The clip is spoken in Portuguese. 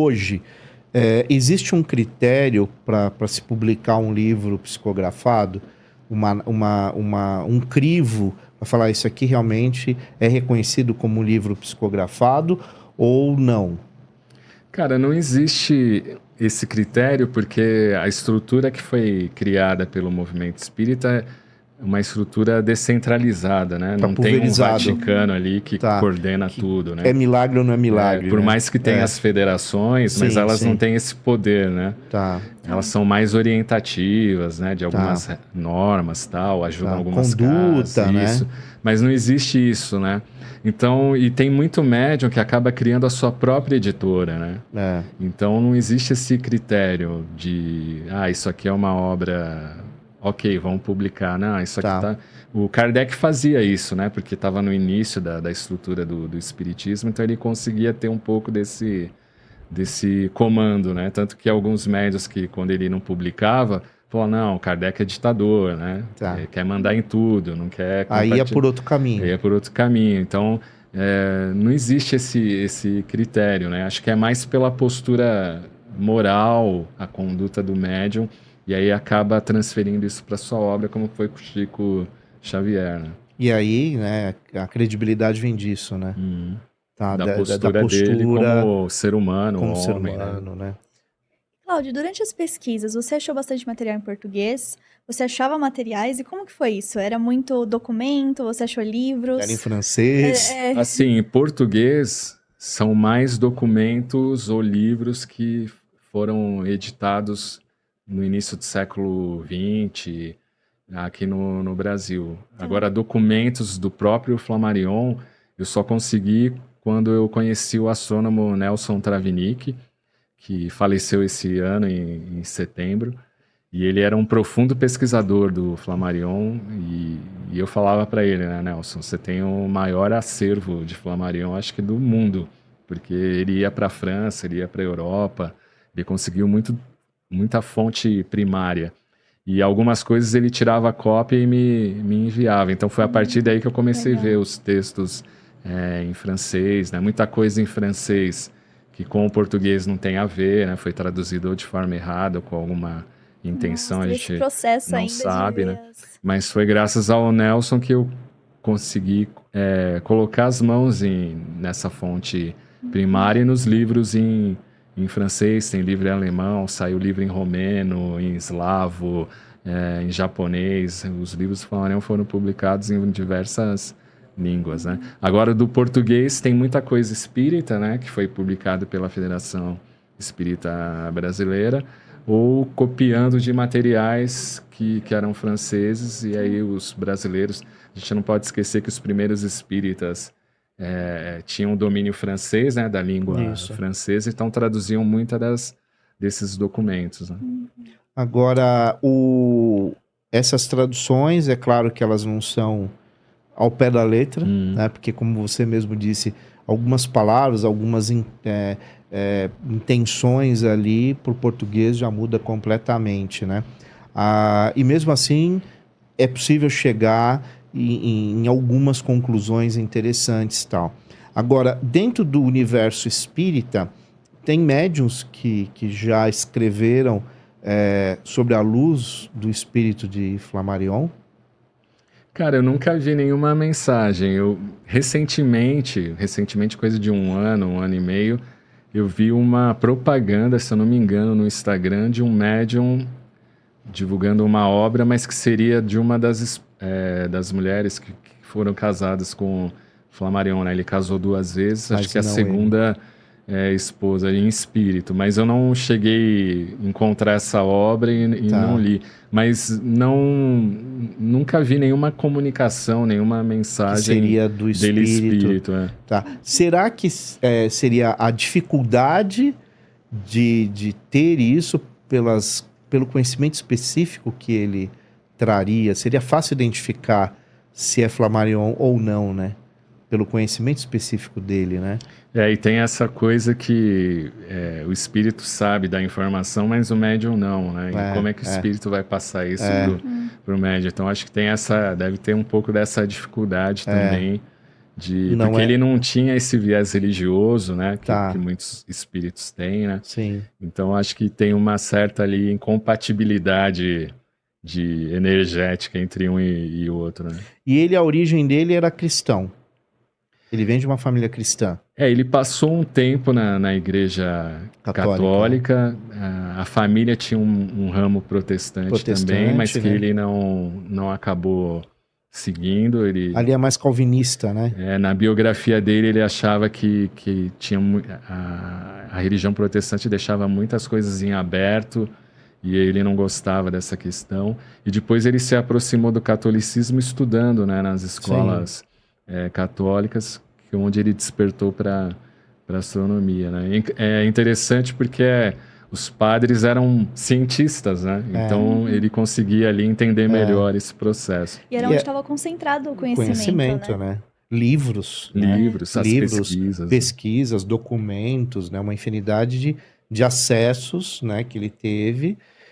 hoje, existe um critério para se publicar um livro psicografado? Um crivo para falar isso aqui realmente é reconhecido como um livro psicografado ou não? Cara, não existe esse critério porque a estrutura que foi criada pelo movimento espírita é uma estrutura descentralizada, né? Tá Não tem um pulverizado. Vaticano ali que coordena tudo, né? É milagre ou não é milagre? Por né? mais que tenha as federações, mas Sim, elas sim. não têm esse poder, né? Tá. Elas são mais orientativas, né? De algumas normas, tal, ajudam algumas conduta, casas, né? isso. Mas não existe isso, né? Então, e tem muito médium que acaba criando a sua própria editora, né? Então não existe esse critério de, isso aqui é uma obra, ok, vamos publicar. Não, isso aqui tá... O Kardec fazia isso, né? Porque estava no início da estrutura do espiritismo, então ele conseguia ter um pouco desse comando, né? Tanto que alguns médios que, quando ele não publicava, falavam, não, Kardec é ditador, né? Quer mandar em tudo, não quer... Aí é por outro caminho. Aí é por outro caminho. Então, não existe esse critério, né? Acho que é mais pela postura moral, a conduta do médium, e aí acaba transferindo isso para sua obra, como foi com o Chico Xavier, né? E aí, né, a credibilidade vem disso, né? Da postura dele como ser humano, como homem, ser humano, né? Cláudio, durante as pesquisas, você achou bastante material em português? Você achava materiais? E como que foi isso? Era muito documento? Você achou livros? Era em francês? Assim, em português, são mais documentos ou livros que foram editados no início do século XX, aqui no Brasil. Agora, documentos do próprio Flammarion, eu só consegui quando eu conheci o astrônomo Nelson Travnik, que faleceu esse ano, em setembro. E ele era um profundo pesquisador do Flammarion, e eu falava para ele, né, Nelson, você tem o maior acervo de Flammarion, acho que do mundo, porque ele ia para a França, ele ia para a Europa, ele conseguiu muita fonte primária. E algumas coisas ele tirava a cópia e me enviava. Então foi a partir daí que eu comecei a ver os textos em francês, né, muita coisa em francês que com o português não tem a ver, né, foi traduzido ou de forma errada ou com alguma intenção, a gente não sabe, né? Mas foi graças ao Nelson que eu consegui colocar as mãos nessa fonte primária e nos livros em francês, tem livro em alemão, saiu livro em romeno, em eslavo, em japonês. Os livros do Flammarion foram publicados em diversas línguas, né? Agora, do português tem muita coisa espírita, né, que foi publicado pela Federação Espírita Brasileira, ou copiando de materiais que eram franceses, e aí os brasileiros, a gente não pode esquecer que os primeiros espíritas tinham domínio francês, né, da língua francesa, então traduziam muitas desses documentos, né? Agora, essas traduções, é claro que elas não são ao pé da letra, né, porque como você mesmo disse, algumas palavras, algumas intenções ali para o português já muda completamente, né? E mesmo assim é possível chegar em algumas conclusões interessantes, tal. Agora, dentro do universo espírita, tem médiuns que já escreveram sobre a luz do espírito de Flammarion. Cara, eu nunca vi nenhuma mensagem. Eu recentemente, coisa de um ano e meio, eu vi uma propaganda, se eu não me engano, no Instagram de um médium divulgando uma obra, mas que seria de uma das mulheres que foram casadas com Flammarion, né? Ele casou 2 vezes, acho que a segunda esposa em espírito, mas eu não cheguei a encontrar essa obra e não li. Mas nunca vi nenhuma comunicação, nenhuma mensagem que seria do dele espírito. Tá. Será que seria a dificuldade de ter isso pelo conhecimento específico que ele traria? Seria fácil identificar se é Flammarion ou não, né? Pelo conhecimento específico dele, né? E tem essa coisa que o espírito sabe da informação, mas o médium não, né? E como é que o espírito vai passar isso pro médium? Então, acho que deve ter um pouco dessa dificuldade também Não porque é- ele não tinha esse viés religioso, né? Tá. Que muitos espíritos têm, né? Sim. Então acho que tem uma certa ali incompatibilidade de energética entre um e o outro, né? E a origem dele era cristão. Ele vem de uma família cristã. Ele passou um tempo na igreja católica. A família tinha um ramo protestante também, mas que né? ele não acabou seguindo. Ali é mais calvinista, né? Na biografia dele, ele achava que tinha a religião protestante deixava muitas coisas em aberto e ele não gostava dessa questão. E depois ele se aproximou do catolicismo estudando, né, nas escolas católicas, onde ele despertou para astronomia, né? É interessante porque os padres eram cientistas, né? Então ele conseguia ali entender melhor esse processo. E era onde estava concentrado o conhecimento, né? Livros, pesquisas, documentos, né? Uma infinidade de acessos, né, que ele teve